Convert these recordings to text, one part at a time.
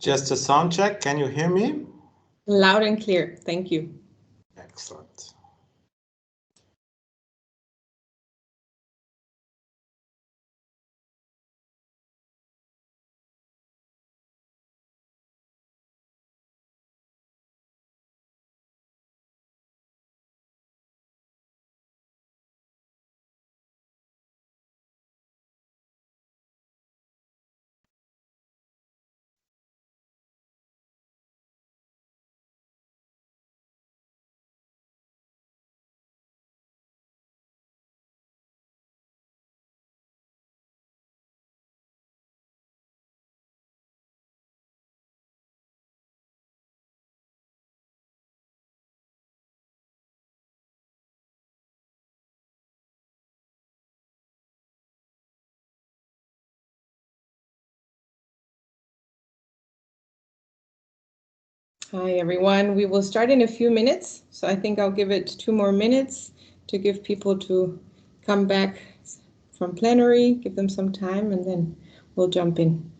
Just a sound check. Can you hear me? Loud and clear. Thank you. Excellent. Hi, everyone. We will start in a few minutes. So I think I'll give it 2 more minutes to give people to come back from plenary, give them some time, and then we'll jump in.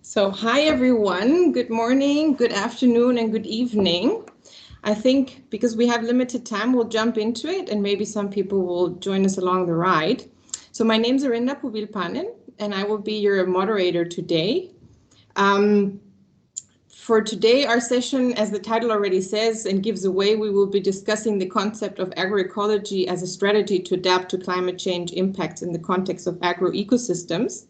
So hi, everyone. Good morning, good afternoon, and good evening. I think because we have limited time, we'll jump into it, and maybe some people will join us along the ride. So my name is Arinda Pubilpanen, and I will be your moderator today. For today, our session, as the title already says and gives away, we will be discussing the concept of agroecology as a strategy to adapt to climate change impacts in the context of agroecosystems.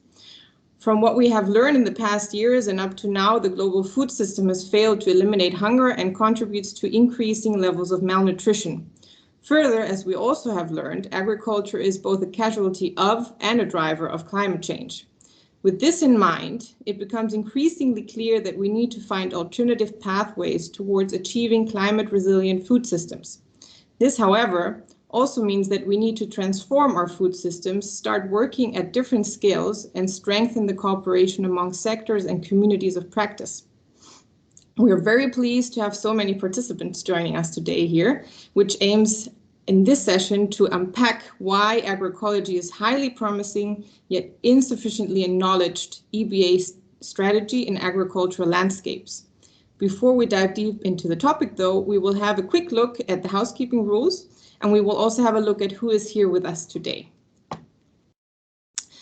From what we have learned in the past years and up to now, the global food system has failed to eliminate hunger and contributes to increasing levels of malnutrition. Further, as we also have learned, agriculture is both a casualty of and a driver of climate change. With this in mind, it becomes increasingly clear that we need to find alternative pathways towards achieving climate-resilient food systems. This, however, also means that we need to transform our food systems, start working at different scales, and strengthen the cooperation among sectors and communities of practice. We are very pleased to have so many participants joining us today here, which aims in this session to unpack why agroecology is highly promising yet insufficiently acknowledged EbA strategy in agricultural landscapes. Before we dive deep into the topic, though, we will have a quick look at the housekeeping rules, and we will also have a look at who is here with us today.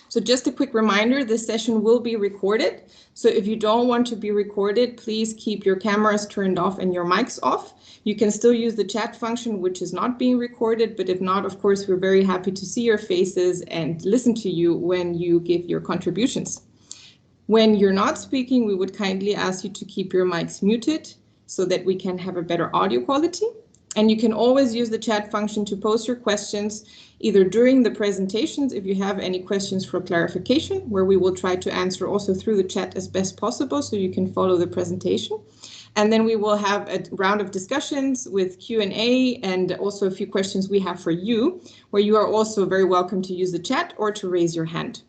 So just a quick reminder, this session will be recorded. So if you don't want to be recorded, please keep your cameras turned off and your mics off. You can still use the chat function, which is not being recorded, but if not, of course, we're very happy to see your faces and listen to you when you give your contributions. When you're not speaking, we would kindly ask you to keep your mics muted so that we can have a better audio quality. And you can always use the chat function to post your questions either during the presentations if you have any questions for clarification, where we will try to answer also through the chat as best possible so you can follow the presentation. And then we will have a round of discussions with Q&A and also a few questions we have for you, where you are also very welcome to use the chat or to raise your hand.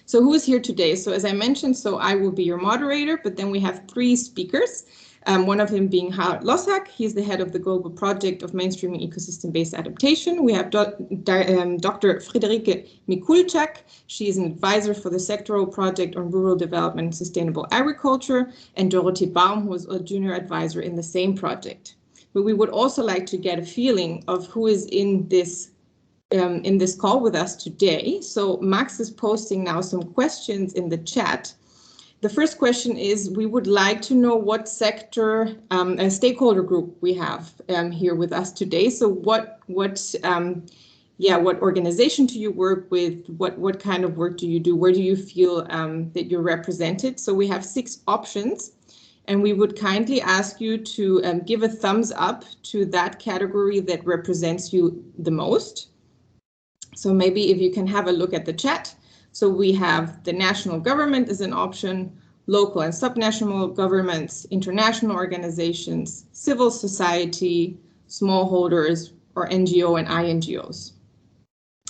So who is here today? So as I mentioned, I will be your moderator, but then we have 3 speakers. One of them being Harald Lossack. He's the head of the global project of mainstreaming ecosystem-based adaptation. We have Dr. Friederike Mikulczak. She is an advisor for the sectoral project on rural development and sustainable agriculture, and Dorothee Baum, who is a junior advisor in the same project. but we would also like to get a feeling of who is in this call with us today. So Max is posting now some questions in the chat. The first question is, we would like to know what sector, a stakeholder group we have here with us today. So what organization do you work with? What kind of work do you do? Where do you feel that you're represented? So we have 6 options, and we would kindly ask you to give a thumbs up to that category that represents you the most. So maybe if you can have a look at the chat. So we have the national government as an option, local and subnational governments, international organizations, civil society, smallholders, or NGO and INGOs.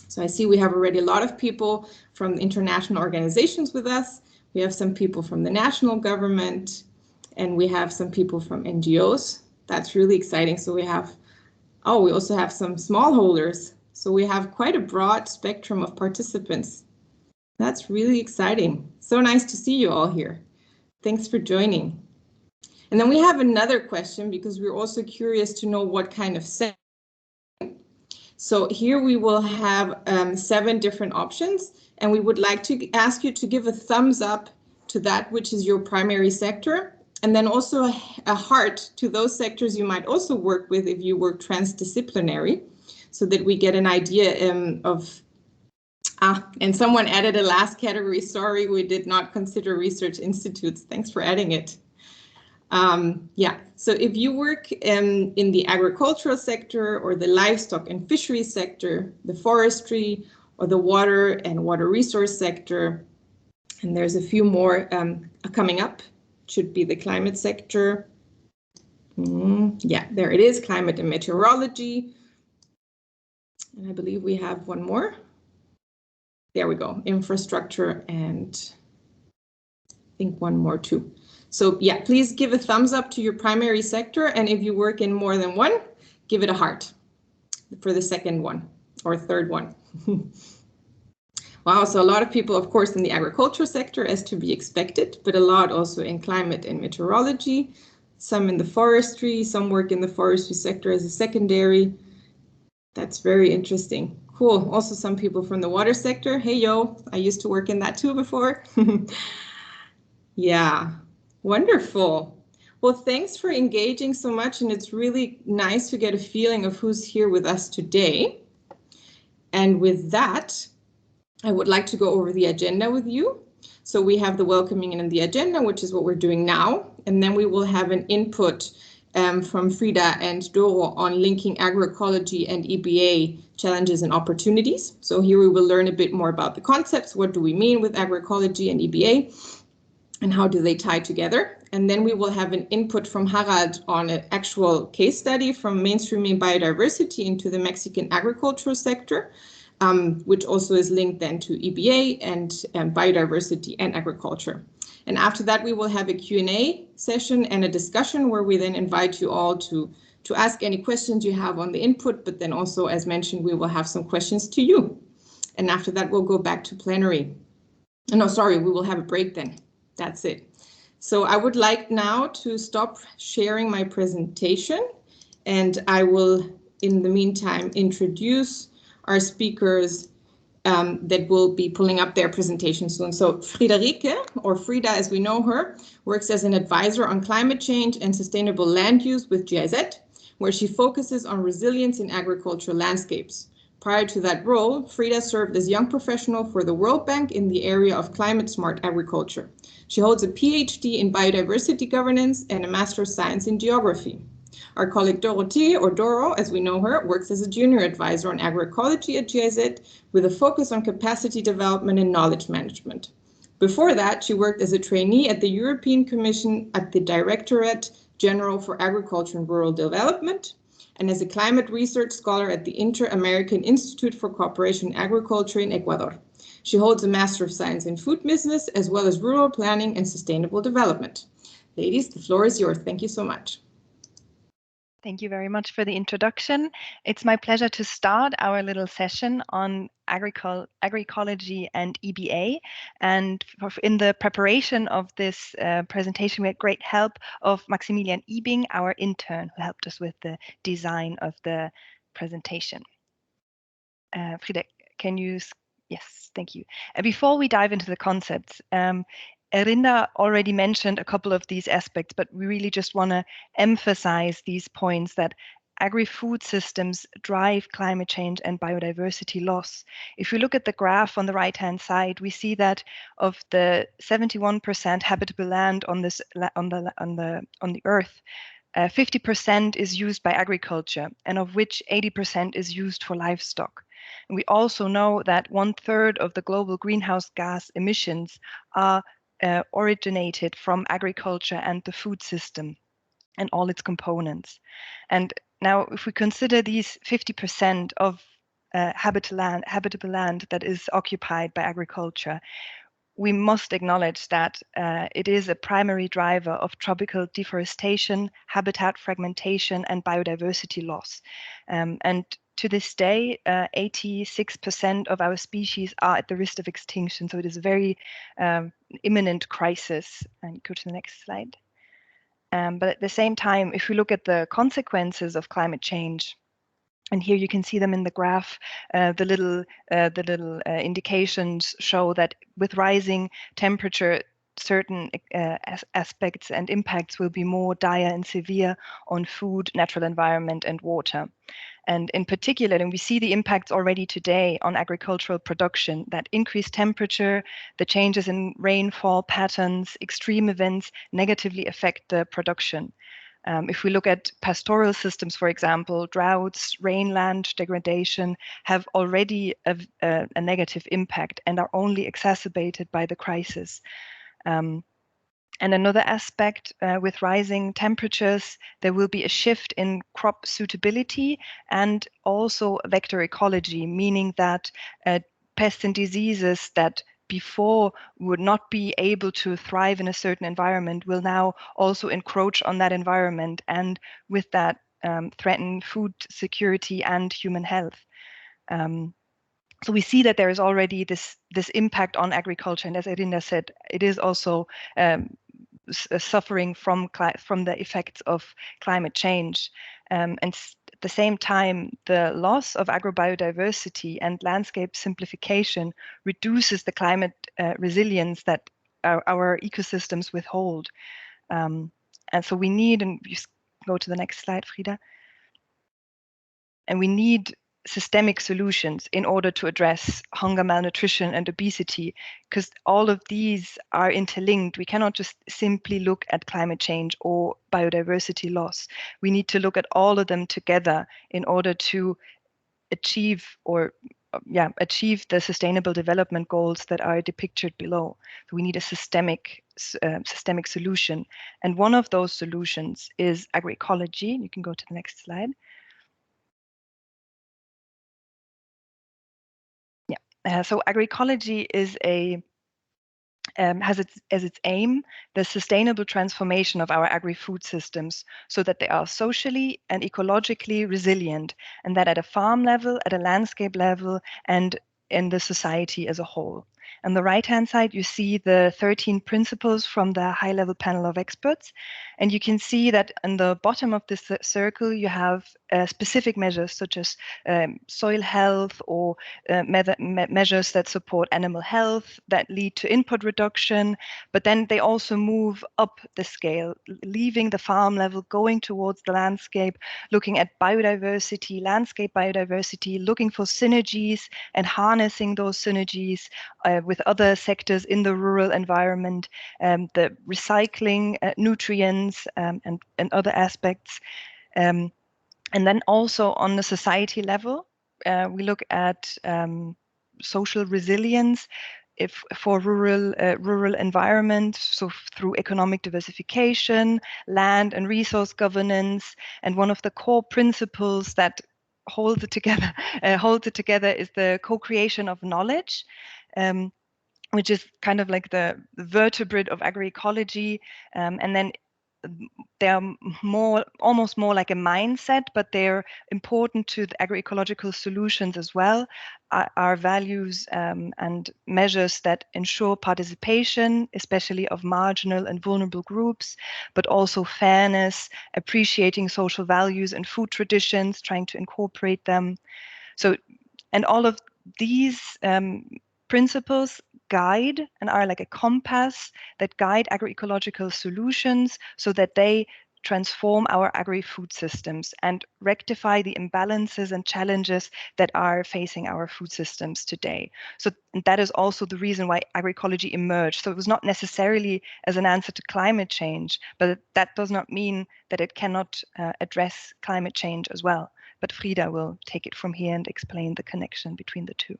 So I see we have already a lot of people from international organizations with us. We have some people from the national government, and we have some people from NGOs. That's really exciting. So we also have some smallholders. So we have quite a broad spectrum of participants. That's really exciting. So nice to see you all here. Thanks for joining. And then we have another question, because we're also curious to know what kind of sector. So here we will have 7 different options, and we would like to ask you to give a thumbs up to that which is your primary sector, and then also a heart to those sectors you might also work with if you work transdisciplinary, so that we get an idea of, and someone added a last category. Sorry, we did not consider research institutes. Thanks for adding it. So if you work in the agricultural sector or the livestock and fisheries sector, the forestry or the water and water resource sector, and there's a few more coming up, should be the climate sector. There it is, climate and meteorology. And I believe we have one more. There we go, infrastructure, and I think one more too. So yeah, please give a thumbs up to your primary sector, and if you work in more than one, give it a heart for the second one or third one. Wow, so a lot of people, of course, in the agriculture sector, as to be expected, but a lot also in climate and meteorology, some in the forestry, some work in the forestry sector as a secondary. That's very interesting. Cool. Also some people from the water sector. Hey, yo, I used to work in that too before. Yeah, wonderful. Well, thanks for engaging so much, and it's really nice to get a feeling of who's here with us today. And with that, I would like to go over the agenda with you. So we have the welcoming and the agenda, which is what we're doing now. And then we will have an input from Frida and Doro on linking agroecology and EbA challenges and opportunities. So here we will learn a bit more about the concepts. What do we mean with agroecology and EbA, and how do they tie together? And then we will have an input from Harald on an actual case study from mainstreaming biodiversity into the Mexican agricultural sector, which also is linked then to EbA and biodiversity and agriculture. And after that, we will have a Q&A session and a discussion where we then invite you all to ask any questions you have on the input, but then also, as mentioned, we will have some questions to you. And after that, we'll go back to plenary. No, sorry, we will have a break then. That's it. So I would like now to stop sharing my presentation, and I will, in the meantime, introduce our speakers that will be pulling up their presentation soon. So Friederike, or Frida as we know her, works as an advisor on climate change and sustainable land use with GIZ, where she focuses on resilience in agricultural landscapes. Prior to that role, Frida served as young professional for the World Bank in the area of climate smart agriculture. She holds a PhD in biodiversity governance and a Master of Science in geography. Our colleague Dorothee, or Doro, as we know her, works as a junior advisor on agroecology at GIZ with a focus on capacity development and knowledge management. Before that, she worked as a trainee at the European Commission at the Directorate General for Agriculture and Rural Development, and as a climate research scholar at the Inter-American Institute for Cooperation in Agriculture in Ecuador. She holds a Master of Science in Food Business, as well as Rural Planning and Sustainable Development. Ladies, the floor is yours. Thank you so much. Thank you very much for the introduction. It's my pleasure to start our little session on agroecology and EbA. And in the preparation of this presentation, we had great help of Maximilian Ebing, our intern, who helped us with the design of the presentation. Frieda, can you? Yes, thank you. Before we dive into the concepts, Erinda already mentioned a couple of these aspects, but we really just want to emphasize these points that agri-food systems drive climate change and biodiversity loss. If we look at the graph on the right-hand side, we see that of the 71% habitable land on the Earth, 50% is used by agriculture, and of which 80% is used for livestock. And we also know that 1/3 of the global greenhouse gas emissions are originated from agriculture and the food system and all its components. And now, if we consider these 50% of habitable land that is occupied by agriculture, we must acknowledge that it is a primary driver of tropical deforestation, habitat fragmentation, and biodiversity loss. And to this day, 86% of our species are at the risk of extinction. So it is a very imminent crisis. And go to the next slide. But at the same time, if we look at the consequences of climate change, and here you can see them in the graph, the little indications show that with rising temperature, certain aspects and impacts will be more dire and severe on food, natural environment, and water. And in particular, and we see the impacts already today on agricultural production, that increased temperature, the changes in rainfall patterns, extreme events negatively affect the production. If we look at pastoral systems, for example, droughts, rainland degradation have already a negative impact and are only exacerbated by the crisis. And another aspect, with rising temperatures, there will be a shift in crop suitability and also vector ecology, meaning that pests and diseases that before would not be able to thrive in a certain environment will now also encroach on that environment, and with that threaten food security and human health. So we see that there is already this impact on agriculture, and as Erinda said, it is also suffering from the effects of climate change. And at the same time, the loss of agrobiodiversity and landscape simplification reduces the climate resilience that our ecosystems withhold. And so we need, and you go to the next slide, Frieda. And we need systemic solutions in order to address hunger, malnutrition, and obesity, because all of these are interlinked. We cannot just simply look at climate change or biodiversity loss. We need to look at all of them together in order to achieve the sustainable development goals that are depicted below. So we need a systemic solution. And one of those solutions is agroecology. You can go to the next slide. So agroecology is has as its aim the sustainable transformation of our agri-food systems so that they are socially and ecologically resilient, and that at a farm level, at a landscape level, and in the society as a whole. On the right-hand side, you see the 13 principles from the high-level panel of experts. And you can see that in the bottom of this circle, you have specific measures such as soil health or measures that support animal health, that lead to input reduction. But then they also move up the scale, leaving the farm level, going towards the landscape, looking at biodiversity, landscape biodiversity, looking for synergies and harnessing those synergies with other sectors in the rural environment, the recycling, nutrients, and other aspects. And then also on the society level, we look at social resilience for rural environment, so through economic diversification, land and resource governance. And one of the core principles that holds it together is the co-creation of knowledge, which is kind of like the vertebrate of agroecology. And then they're almost more like a mindset, but they're important to the agroecological solutions as well. Are values and measures that ensure participation, especially of marginal and vulnerable groups, but also fairness, appreciating social values and food traditions, trying to incorporate them. So, and all of these principles guide and are like a compass that guide agroecological solutions so that they transform our agri-food systems and rectify the imbalances and challenges that are facing our food systems today. So that is also the reason why agroecology emerged. So it was not necessarily as an answer to climate change, but that does not mean that it cannot address climate change as well. But Frida will take it from here and explain the connection between the two.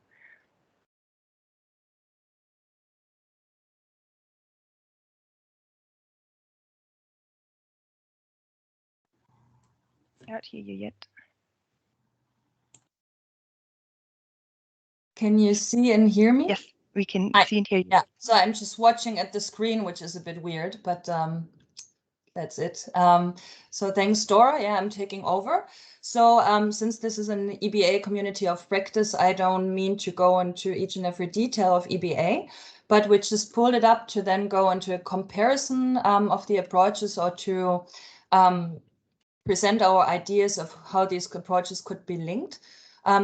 I can't hear you yet. Can you see and hear me? Yes, we can see and hear you. Yeah, so I'm just watching at the screen, which is a bit weird, but that's it. So thanks, Dora. Yeah, I'm taking over. So since this is an EbA Community of Practice, I don't mean to go into each and every detail of EbA, but we just pulled it up to then go into a comparison of the approaches or to present our ideas of how these approaches could be linked.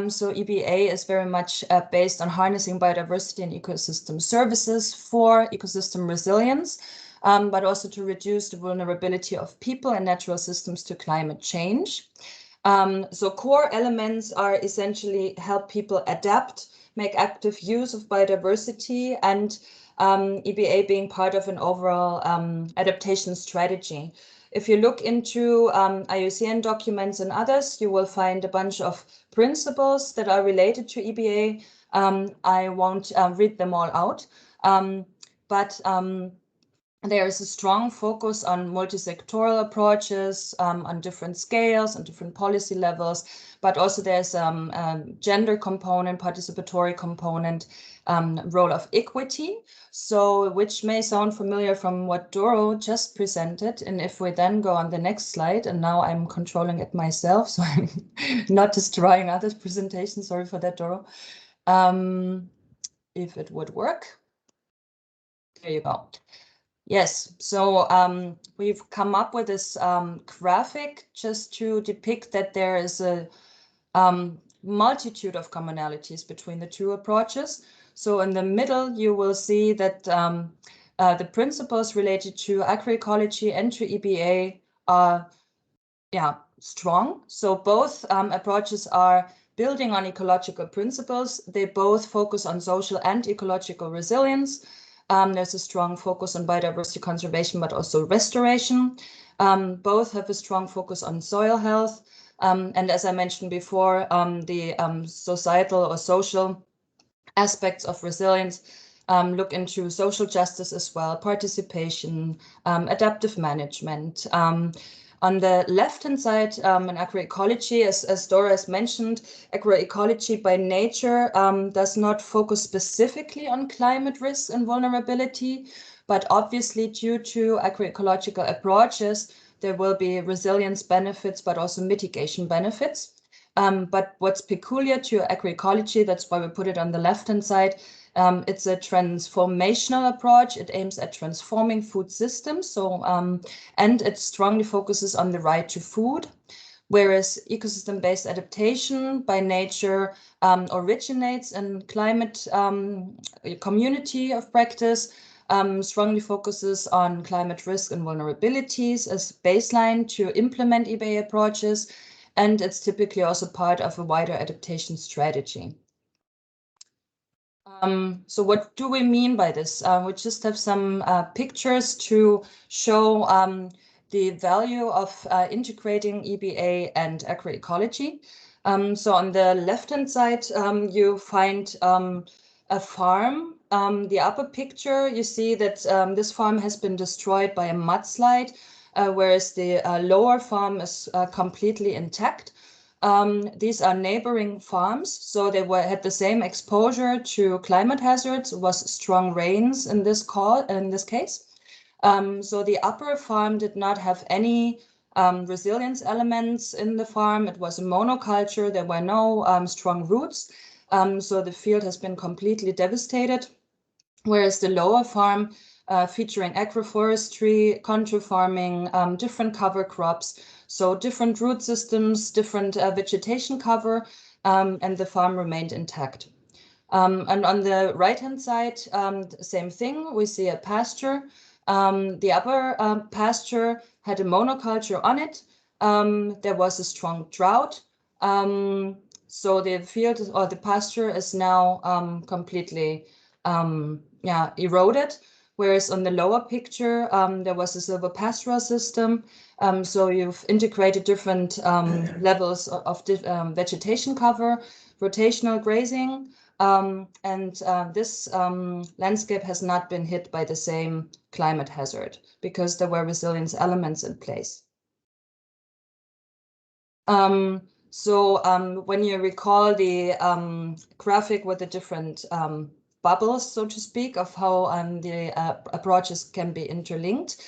So EbA is very much based on harnessing biodiversity and ecosystem services for ecosystem resilience, but also to reduce the vulnerability of people and natural systems to climate change. So core elements are essentially help people adapt, make active use of biodiversity, and EbA being part of an overall adaptation strategy. If you look into IUCN documents and others, you will find a bunch of principles that are related to EbA. I won't read them all out, but there is a strong focus on multi-sectoral approaches on different scales, on different policy levels, but also there's a gender component, participatory component, role of equity. So which may sound familiar from what Doro just presented. And if we then go on the next slide, and now I'm controlling it myself, so I'm not destroying others' presentations. Sorry for that, Doro. If it would work. There you go. Yes, so we've come up with this graphic just to depict that there is a multitude of commonalities between the two approaches. So in the middle, you will see that the principles related to agroecology and to EbA are strong. So both approaches are building on ecological principles. They both focus on social and ecological resilience. There's a strong focus on biodiversity conservation, but also restoration. Both have a strong focus on soil health. And as I mentioned before, the societal or social aspects of resilience look into social justice as well, participation, adaptive management. On the left-hand side, in agroecology, as Dora has mentioned, agroecology by nature does not focus specifically on climate risk and vulnerability, but obviously due to agroecological approaches, there will be resilience benefits, but also mitigation benefits. But what's peculiar to agroecology, that's why we put it on the left-hand side, it's a transformational approach. It aims at transforming food systems. So, and it strongly focuses on the right to food, whereas ecosystem-based adaptation by nature originates in climate community of practice, strongly focuses on climate risk and vulnerabilities as baseline to implement EbA approaches, and it's typically also part of a wider adaptation strategy. So what do we mean by this? We just have some pictures to show the value of integrating EbA and agroecology. So on the left-hand side, you find a farm. The upper picture, you see that this farm has been destroyed by a mudslide, whereas the lower farm is completely intact. These are neighboring farms, so they had the same exposure to climate hazards. It was strong rains in this case. So the upper farm did not have any resilience elements in the farm. It was a monoculture. There were no strong roots. So the field has been completely devastated. Whereas the lower farm, featuring agroforestry, contour farming, different cover crops, so different root systems, different vegetation cover, and the farm remained intact. And on the right-hand side, same thing, we see a pasture. The upper pasture had a monoculture on it. There was a strong drought. So the field or the pasture is now completely eroded. Whereas on the lower picture, there was a silvopastoral system. So you've integrated different levels of vegetation cover, rotational grazing, and this landscape has not been hit by the same climate hazard because there were resilience elements in place. So when you recall the graphic with the different bubbles, so to speak, of how the approaches can be interlinked,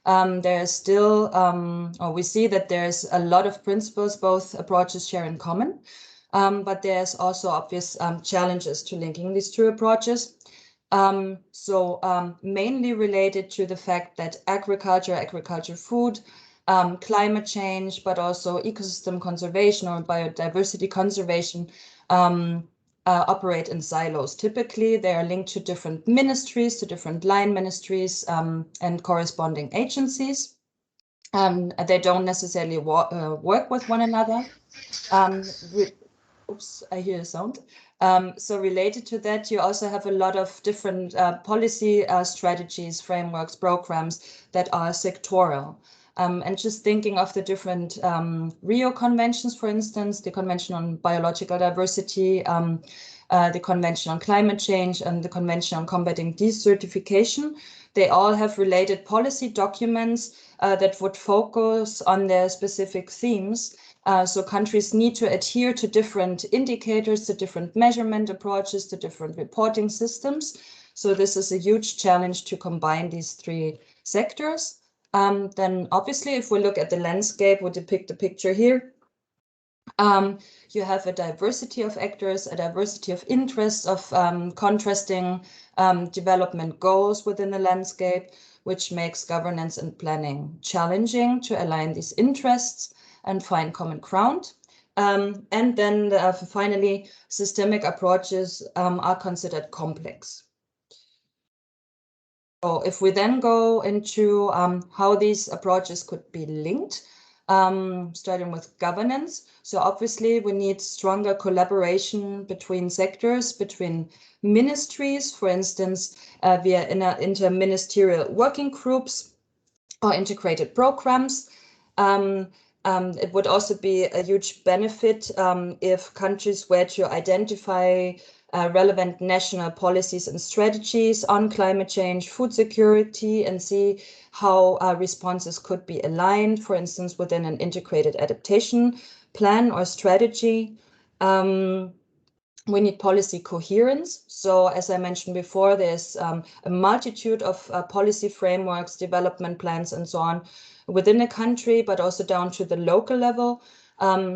there's still, or we see that there's a lot of principles both approaches share in common, but there's also obvious challenges to linking these two approaches. Mainly related to the fact that agriculture, food, climate change, but also ecosystem conservation or biodiversity conservation operate in silos. Typically, they are linked to different ministries, to different line ministries and corresponding agencies. They don't necessarily work with one another. Oops, I hear a sound. So related to that, you also have a lot of different policy strategies, frameworks, programs that are sectoral. And just thinking of the different Rio conventions, for instance, the Convention on Biological Diversity, the Convention on Climate Change, and the Convention on Combating Desertification, they all have related policy documents that would focus on their specific themes. So countries need to adhere to different indicators, to different measurement approaches, to different reporting systems. So this is a huge challenge to combine these three sectors. Then obviously, if we look at the landscape, we depict the picture here. You have a diversity of actors, a diversity of interests, of contrasting development goals within the landscape, which makes governance and planning challenging to align these interests and find common ground. And then finally, systemic approaches are considered complex. So if we then go into how these approaches could be linked, starting with governance. So obviously we need stronger collaboration between sectors, between ministries, for instance, via interministerial working groups or integrated programs. It would also be a huge benefit if countries were to identify relevant national policies and strategies on climate change, food security, and see how responses could be aligned, for instance, within an integrated adaptation plan or strategy. We need policy coherence. So as I mentioned before, there's a multitude of policy frameworks, development plans, and so on within a country, but also down to the local level.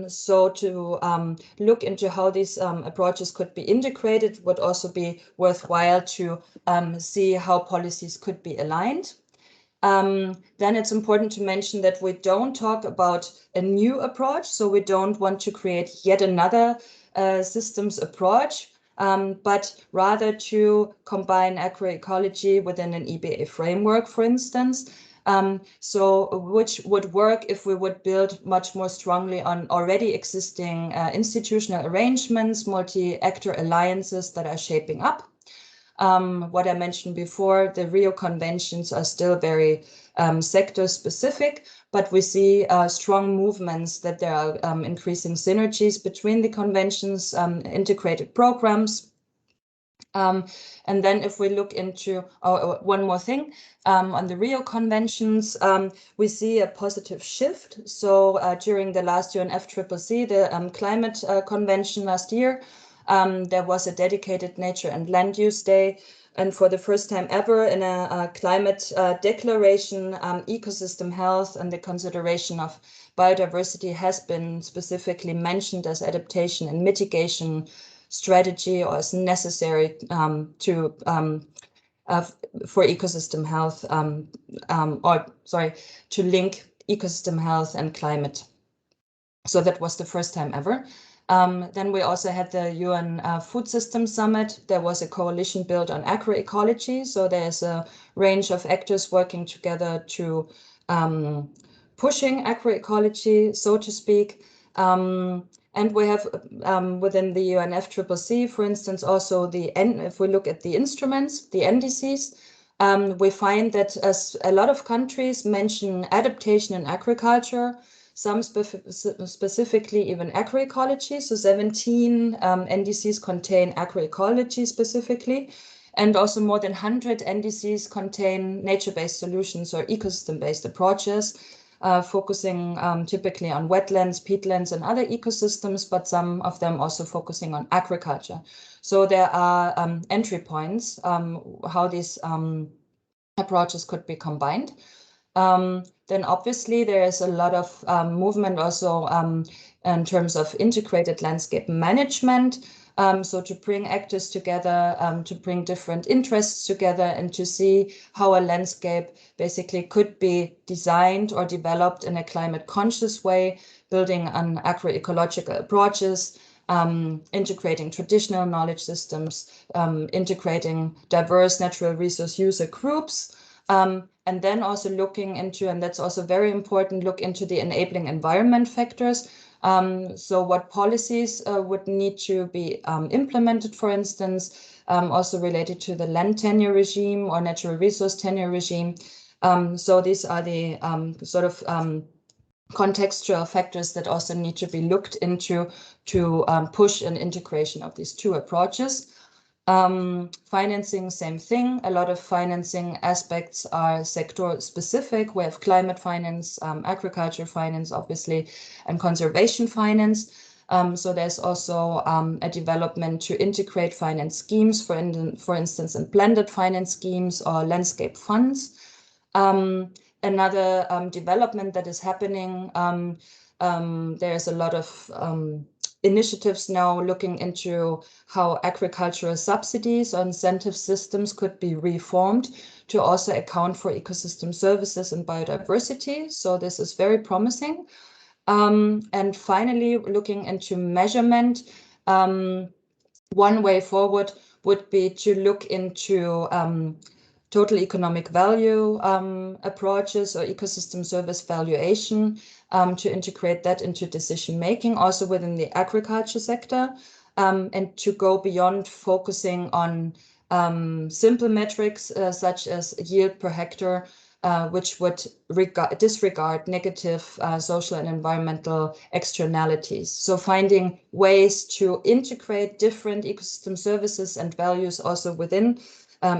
So to look into how these approaches could be integrated would also be worthwhile to see how policies could be aligned. Then it's important to mention that we don't talk about a new approach. So we don't want to create yet another systems approach, but rather to combine agroecology within an EbA framework, for instance. So which would work if we would build much more strongly on already existing institutional arrangements, multi-actor alliances that are shaping up. What I mentioned before, the Rio conventions are still very sector specific, but we see strong movements that there are increasing synergies between the conventions, integrated programs. And then if we look into one more thing, on the Rio conventions, we see a positive shift. So during the last UNFCCC, the climate convention last year, there was a dedicated Nature and Land Use Day And for the first time ever in a climate declaration, ecosystem health and the consideration of biodiversity has been specifically mentioned as adaptation and mitigation strategy, or as necessary for ecosystem health, to link ecosystem health and climate. So that was the first time ever. Then we also had the UN Food System Summit. There was a coalition built on agroecology. So there's a range of actors working together to pushing agroecology, so to speak. And we have within the UNFCCC, for instance, also if we look at the instruments, the NDCs, we find that as a lot of countries mention adaptation in agriculture, some specifically even agroecology. So 17 NDCs contain agroecology specifically, and also more than 100 NDCs contain nature-based solutions or ecosystem-based approaches, focusing typically on wetlands, peatlands, and other ecosystems, but some of them also focusing on agriculture. So there are entry points how these approaches could be combined. Then obviously there is a lot of movement also in terms of integrated landscape management. So to bring actors together, to bring different interests together, and to see how a landscape basically could be designed or developed in a climate conscious way, building on agroecological approaches, integrating traditional knowledge systems, integrating diverse natural resource user groups, and then also looking into, and that's also very important, look into the enabling environment factors. So what policies would need to be implemented, for instance, also related to the land tenure regime or natural resource tenure regime. So these are the sort of contextual factors that also need to be looked into to push an integration of these two approaches. Financing, same thing. A lot of financing aspects are sector specific. We have climate finance, agriculture finance, obviously, and conservation finance. So there's also a development to integrate finance schemes, for instance, in blended finance schemes or landscape funds. Another development that is happening, there's a lot of initiatives now looking into how agricultural subsidies or incentive systems could be reformed to also account for ecosystem services and biodiversity. So this is very promising. And finally, looking into measurement, one way forward would be to look into total economic value approaches or ecosystem service valuation, to integrate that into decision making also within the agriculture sector, and to go beyond focusing on simple metrics such as yield per hectare, which would disregard negative social and environmental externalities. So finding ways to integrate different ecosystem services and values also within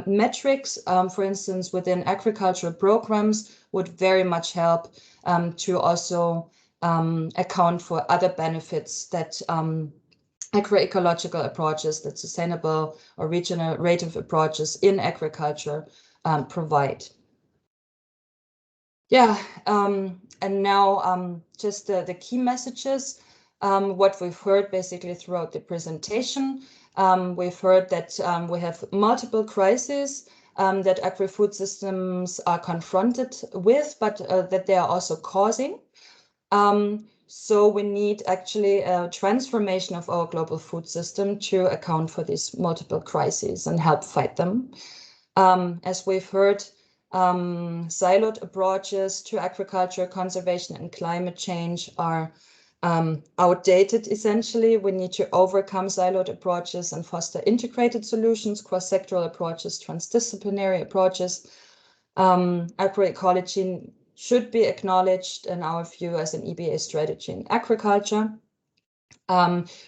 metrics, for instance, within agricultural programs, would very much help to also account for other benefits that agroecological approaches, that sustainable or regenerative approaches in agriculture provide. Yeah, and now just the key messages, what we've heard basically throughout the presentation. We've heard that we have multiple crises that agri-food systems are confronted with, but that they are also causing. So we need actually a transformation of our global food system to account for these multiple crises and help fight them. As we've heard, siloed approaches to agriculture, conservation, and climate change are outdated, essentially. We need to overcome siloed approaches and foster integrated solutions, cross-sectoral approaches, transdisciplinary approaches. Agroecology should be acknowledged in our view as an EbA strategy in agriculture.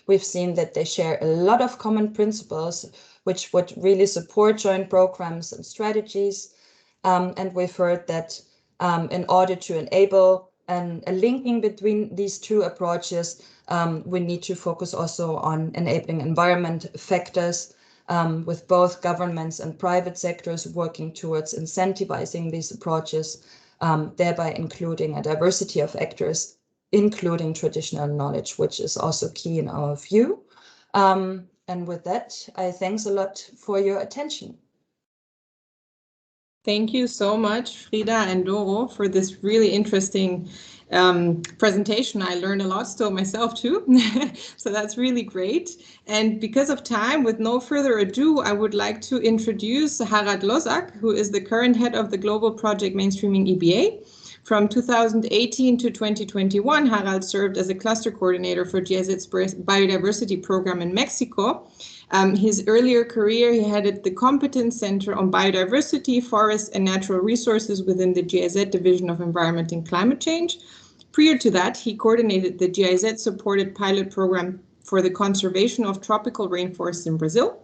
We've seen that they share a lot of common principles, which would really support joint programs and strategies. And we've heard that in order to enable a linking between these two approaches, we need to focus also on enabling environment factors with both governments and private sectors working towards incentivizing these approaches, thereby including a diversity of actors, including traditional knowledge, which is also key in our view. And with that, I thanks a lot for your attention. Thank you so much, Frida and Doro, for this really interesting presentation. I learned a lot still myself too, so that's really great. And because of time, with no further ado, I would like to introduce Harald Lozak, who is the current head of the Global Project Mainstreaming EbA. From 2018 to 2021, Harald served as a cluster coordinator for GIZ's Biodiversity program in Mexico. His earlier career, he headed the Competence Center on Biodiversity, Forests and Natural Resources within the GIZ Division of Environment and Climate Change. Prior to that, he coordinated the GIZ-supported pilot program for the conservation of tropical rainforests in Brazil.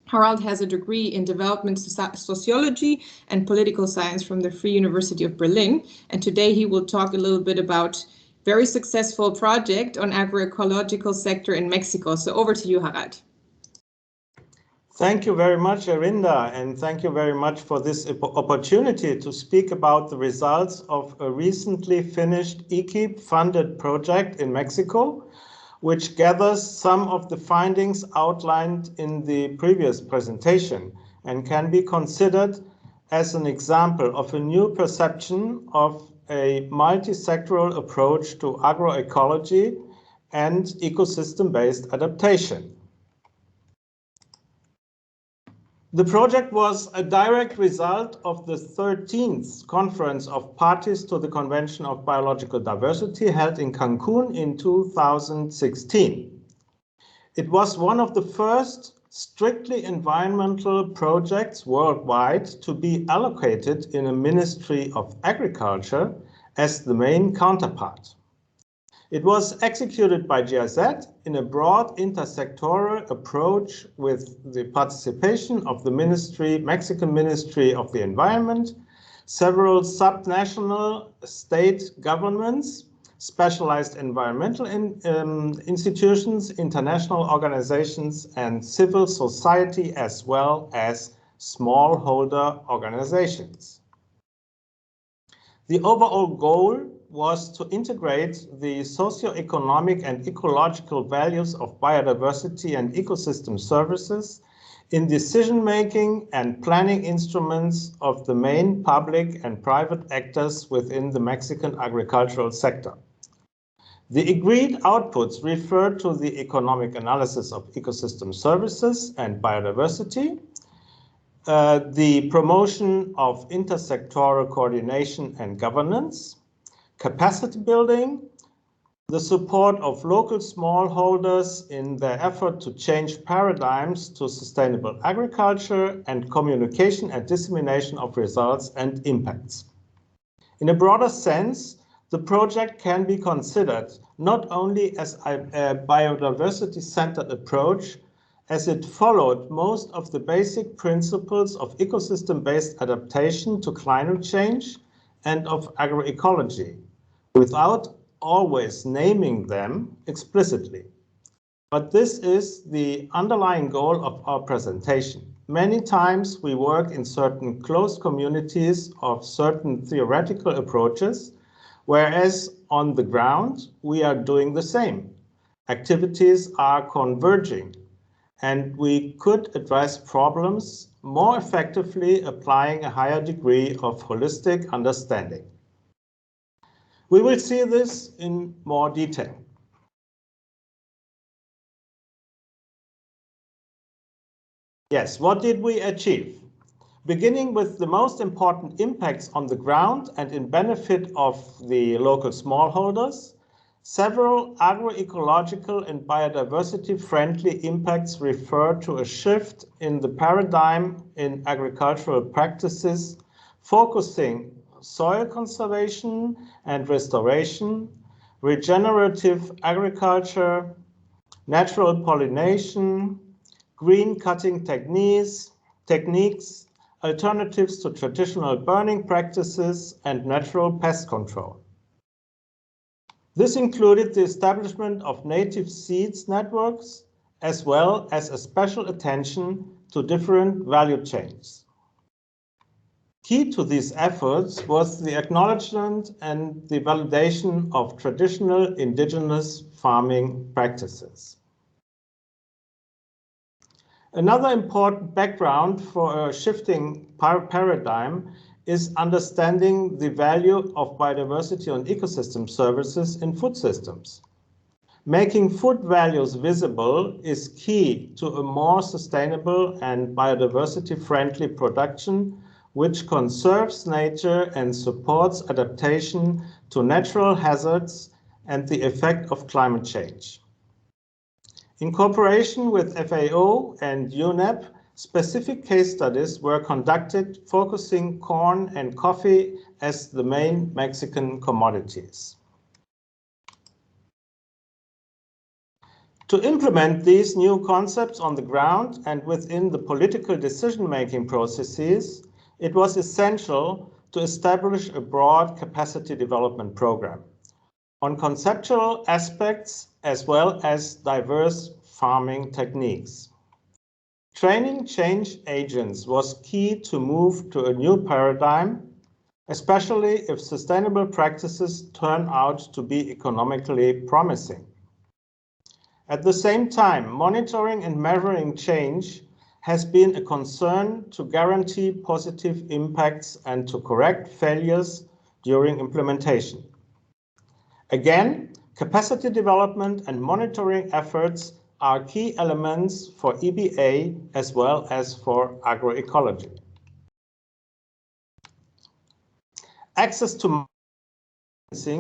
Harald has a degree in development sociology and political science from the Free University of Berlin. And today he will talk a little bit about very successful project on agroecological sector in Mexico. So over to you, Harald. Thank you very much, Arinda, and thank you very much for this opportunity to speak about the results of a recently finished EKEEP-funded project in Mexico, which gathers some of the findings outlined in the previous presentation and can be considered as an example of a new perception of a multi-sectoral approach to agroecology and ecosystem-based adaptation. The project was a direct result of the 13th Conference of Parties to the Convention of Biological Diversity held in Cancun in 2016. It was one of the first strictly environmental projects worldwide to be allocated in a Ministry of Agriculture as the main counterpart. It was executed by GIZ in a broad intersectoral approach with the participation of the Mexican Ministry of the Environment, several subnational state governments, specialized environmental institutions, international organizations, and civil society, as well as smallholder organizations. The overall goal was to integrate the socio-economic and ecological values of biodiversity and ecosystem services in decision-making and planning instruments of the main public and private actors within the Mexican agricultural sector. The agreed outputs refer to the economic analysis of ecosystem services and biodiversity, the promotion of intersectoral coordination and governance, capacity building, the support of local smallholders in their effort to change paradigms to sustainable agriculture, and communication and dissemination of results and impacts. In a broader sense, the project can be considered not only as a biodiversity-centered approach, as it followed most of the basic principles of ecosystem-based adaptation to climate change and of agroecology, without always naming them explicitly. But this is the underlying goal of our presentation. Many times we work in certain closed communities of certain theoretical approaches, whereas on the ground we are doing the same. Activities are converging, and we could address problems more effectively applying a higher degree of holistic understanding. We will see this in more detail. Yes, what did we achieve? Beginning with the most important impacts on the ground and in benefit of the local smallholders, several agroecological and biodiversity-friendly impacts refer to a shift in the paradigm in agricultural practices, focusing soil conservation and restoration, regenerative agriculture, natural pollination, green cutting techniques, alternatives to traditional burning practices, and natural pest control. This included the establishment of native seeds networks, as well as a special attention to different value chains. Key to these efforts was the acknowledgement and the validation of traditional indigenous farming practices. Another important background for a shifting paradigm is understanding the value of biodiversity and ecosystem services in food systems. Making food values visible is key to a more sustainable and biodiversity-friendly production, which conserves nature and supports adaptation to natural hazards and the effect of climate change. In cooperation with FAO and UNEP, specific case studies were conducted focusing corn and coffee as the main Mexican commodities. To implement these new concepts on the ground and within the political decision-making processes, it was essential to establish a broad capacity development program on conceptual aspects as well as diverse farming techniques. Training change agents was key to move to a new paradigm, especially if sustainable practices turn out to be economically promising. At the same time, monitoring and measuring change has been a concern to guarantee positive impacts and to correct failures during implementation. Again, capacity development and monitoring efforts are key elements for EbA as well as for agroecology. Access to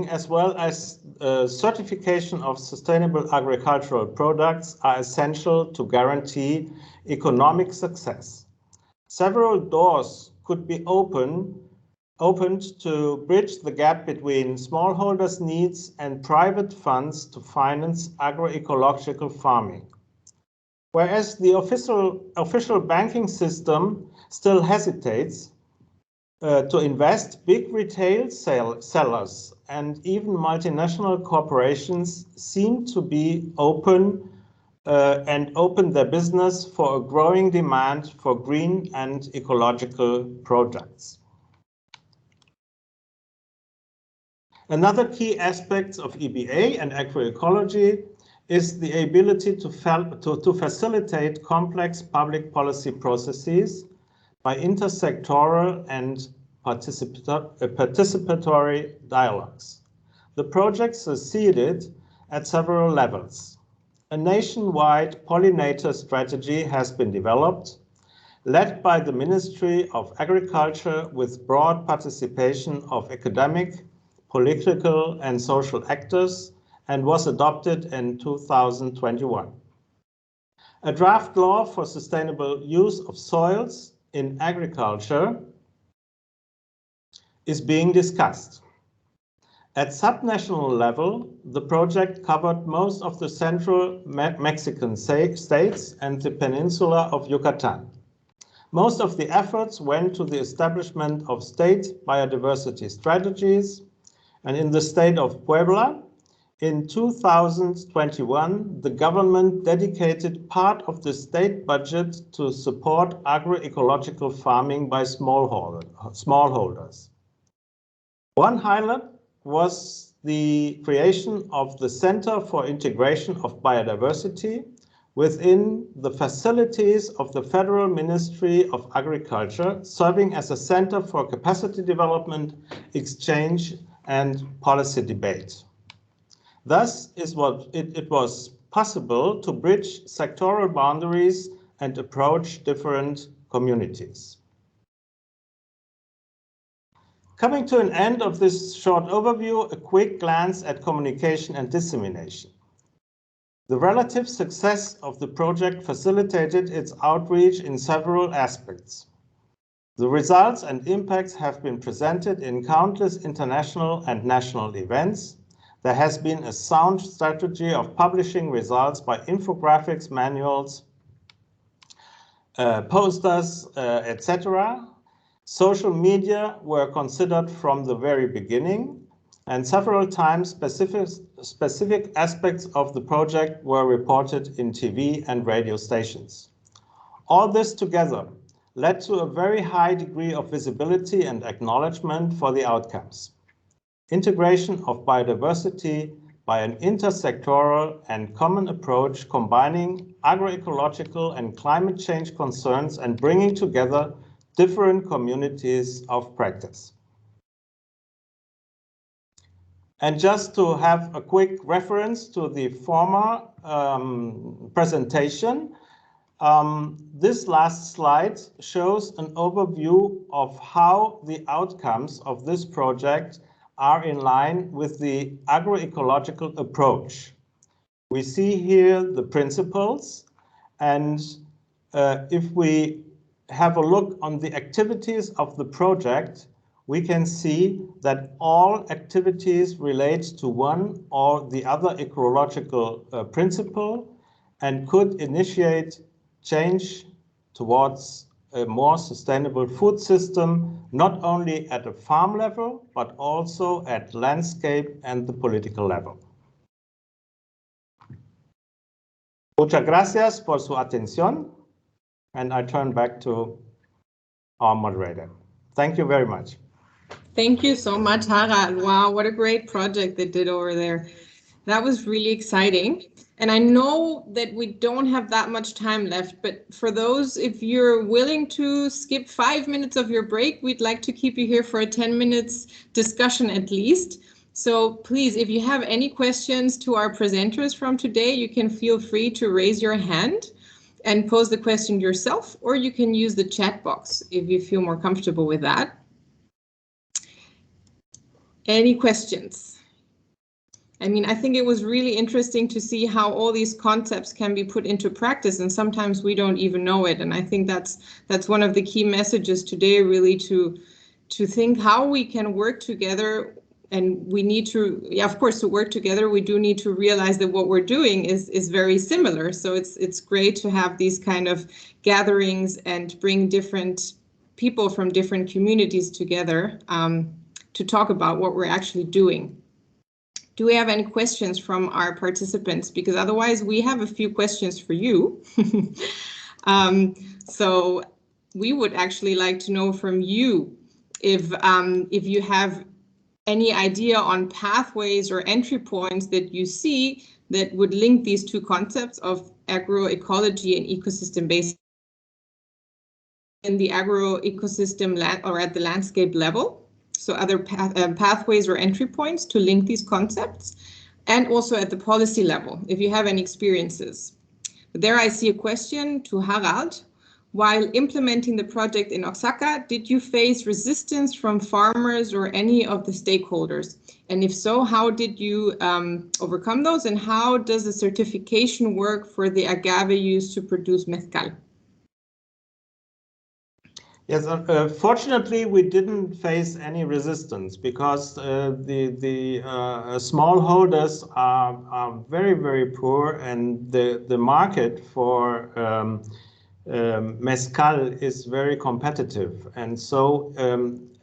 as well as certification of sustainable agricultural products are essential to guarantee economic success. Several doors could be opened to bridge the gap between smallholders' needs and private funds to finance agroecological farming. Whereas the official banking system still hesitates to invest, big retail sellers and even multinational corporations seem to be open their business for a growing demand for green and ecological products. Another key aspect of EbA and agroecology is the ability to facilitate complex public policy processes by intersectoral and participatory dialogues. The project succeeded at several levels. A nationwide pollinator strategy has been developed, led by the Ministry of Agriculture with broad participation of academic, political and social actors, and was adopted in 2021. A draft law for sustainable use of soils in agriculture is being discussed. At subnational level, the project covered most of the central Mexican states and the peninsula of Yucatan. Most of the efforts went to the establishment of state biodiversity strategies, and in the state of Puebla, in 2021, the government dedicated part of the state budget to support agroecological farming by smallholders. One highlight was the creation of the Center for Integration of Biodiversity within the facilities of the Federal Ministry of Agriculture, serving as a center for capacity development, exchange, and policy debate. Thus, it was possible to bridge sectoral boundaries and approach different communities. Coming to an end of this short overview, a quick glance at communication and dissemination. The relative success of the project facilitated its outreach in several aspects. The results and impacts have been presented in countless international and national events. There has been a sound strategy of publishing results by infographics, manuals, posters, etc. Social media were considered from the very beginning, and several times specific aspects of the project were reported in TV and radio stations. All this together led to a very high degree of visibility and acknowledgement for the outcomes. Integration of biodiversity by an intersectoral and common approach combining agroecological and climate change concerns and bringing together different communities of practice. And just to have a quick reference to the former presentation, this last slide shows an overview of how the outcomes of this project are in line with the agroecological approach. We see here the principles, and if we have a look on the activities of the project, we can see that all activities relate to one or the other ecological principle and could initiate change towards a more sustainable food system, not only at a farm level, but also at landscape and the political level. Muchas gracias por su atención, and I turn back to our moderator. Thank you very much. Thank you so much, Harald. Wow, what a great project they did over there. That was really exciting. And I know that we don't have that much time left, but for those, if you're willing to skip 5 minutes of your break, we'd like to keep you here for a 10 minutes discussion at least. So please, if you have any questions to our presenters from today, you can feel free to raise your hand and pose the question yourself, or you can use the chat box if you feel more comfortable with that. Any questions? I mean, I think it was really interesting to see how all these concepts can be put into practice, and sometimes we don't even know it. And I think that's one of the key messages today, really, to think how we can work together. And we need to, yeah, of course, to work together, we do need to realize that what we're doing is very similar. So it's great to have these kind of gatherings and bring different people from different communities together to talk about what we're actually doing. Do we have any questions from our participants? Because otherwise we have a few questions for you. So we would actually like to know from you if you have any idea on pathways or entry points that you see that would link these two concepts of agroecology and ecosystem-based in the agroecosystem or at the landscape level. So other pathways or entry points to link these concepts, and also at the policy level, if you have any experiences. But there I see a question to Harald. While implementing the project in Oaxaca, did you face resistance from farmers or any of the stakeholders? And if so, how did you overcome those? And how does the certification work for the agave used to produce mezcal? Yes, fortunately, we didn't face any resistance because the smallholders are very, very poor, and the market for mezcal is very competitive, and so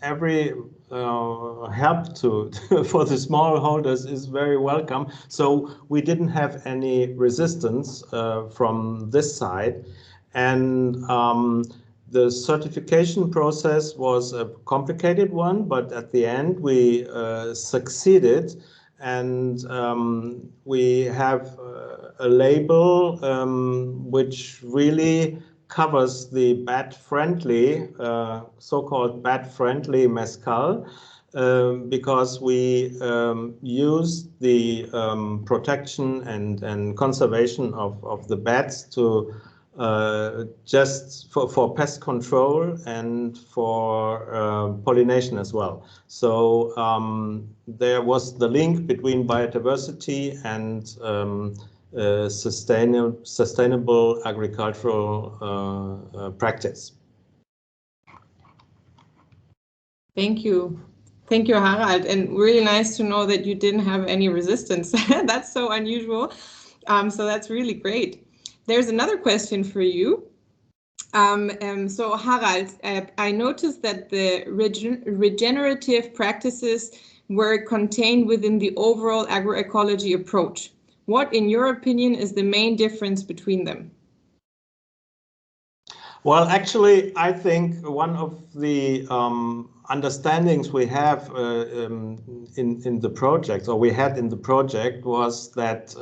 every help for the smallholders is very welcome. So we didn't have any resistance from this side, and the certification process was a complicated one, but at the end we succeeded, and we have a label which really covers the bat-friendly, so-called bat-friendly mezcal, because we use the protection and conservation of the bats to just for pest control and for pollination as well. So there was the link between biodiversity and sustainable agricultural practice. Thank you. Thank you, Harald. And really nice to know that you didn't have any resistance. That's so unusual. So that's really great. There's another question for you. So Harald, I noticed that the regenerative practices were contained within the overall agroecology approach. What, in your opinion, is the main difference between them? Well, actually, I think one of the understandings we have in the project, or we had in the project, was that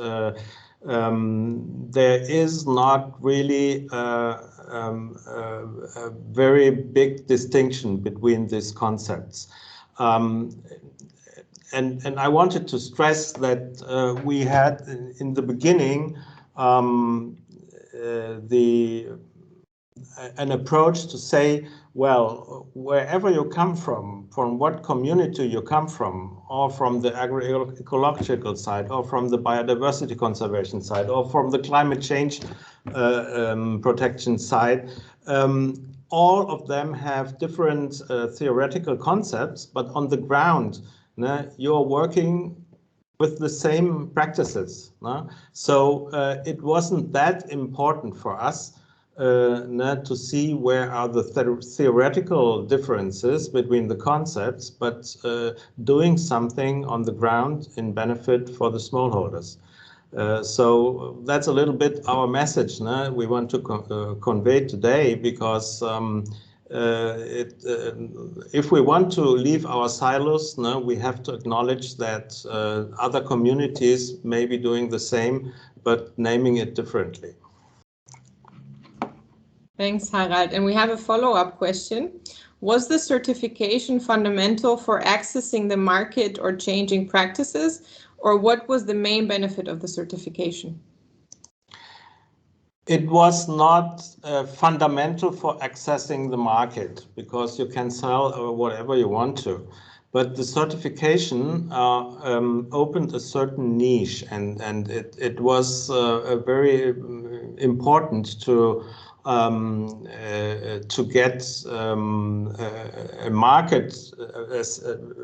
there is not really a very big distinction between these concepts. And I wanted to stress that we had in the beginning an approach to say, well, wherever you come from what community you come from, or from the agroecological side, or from the biodiversity conservation side, or from the climate change protection side, all of them have different theoretical concepts, but on the ground, you're working with the same practices. So it wasn't that important for us to see where are the theoretical differences between the concepts, but doing something on the ground in benefit for the smallholders. So that's a little bit our message we want to convey today, because if we want to leave our silos, we have to acknowledge that other communities may be doing the same, but naming it differently. Thanks, Harald. And we have a follow-up question. Was the certification fundamental for accessing the market or changing practices, or what was the main benefit of the certification? It was not fundamental for accessing the market, because you can sell whatever you want to. But the certification opened a certain niche, and it was very important to get a market, a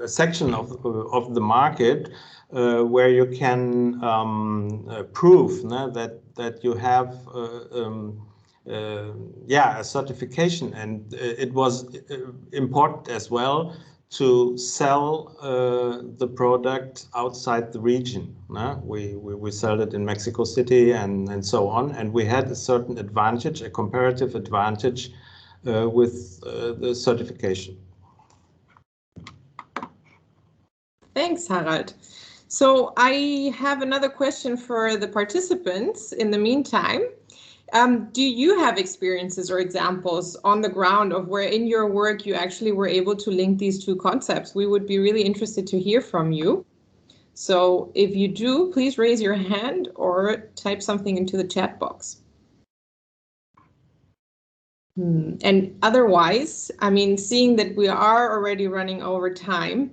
section of the market where you can prove that you have a certification, and it was important as well to sell the product outside the region. We sold it in Mexico City and so on, and we had a certain advantage, a comparative advantage with the certification. Thanks, Harald. So I have another question for the participants in the meantime. Do you have experiences or examples on the ground of where in your work you actually were able to link these two concepts? We would be really interested to hear from you. So if you do, please raise your hand or type something into the chat box. And otherwise, I mean, seeing that we are already running over time,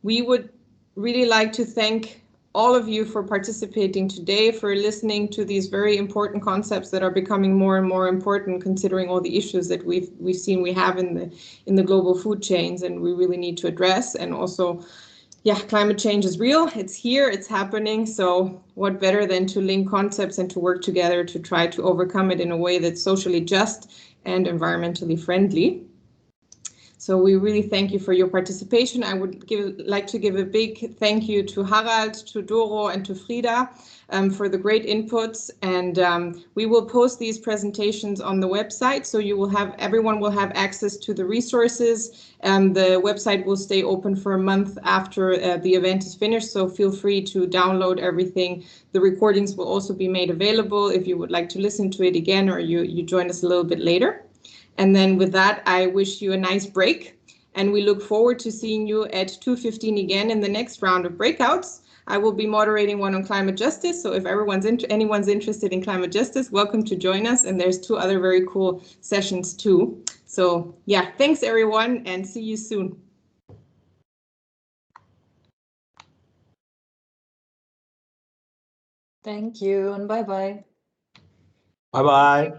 we would really like to thank all of you for participating today, for listening to these very important concepts that are becoming more and more important, considering all the issues that we've seen we have in the global food chains, and we really need to address. And also, yeah, climate change is real. It's here, it's happening. So what better than to link concepts and to work together to try to overcome it in a way that's socially just and environmentally friendly. So we really thank you for your participation. I would like to give a big thank you to Harald, to Doro, and to Frida for the great inputs. And we will post these presentations on the website, so you will have, everyone will have access to the resources. The website will stay open for a month after the event is finished, so feel free to download everything. The recordings will also be made available if you would like to listen to it again, or you join us a little bit later. And then with that, I wish you a nice break, and we look forward to seeing you at 2:15 again in the next round of breakouts. I will be moderating one on climate justice, so if anyone's interested in climate justice, welcome to join us. And there's 2 other very cool sessions too. So yeah, thanks everyone, and see you soon. Thank you, and bye-bye. Bye-bye.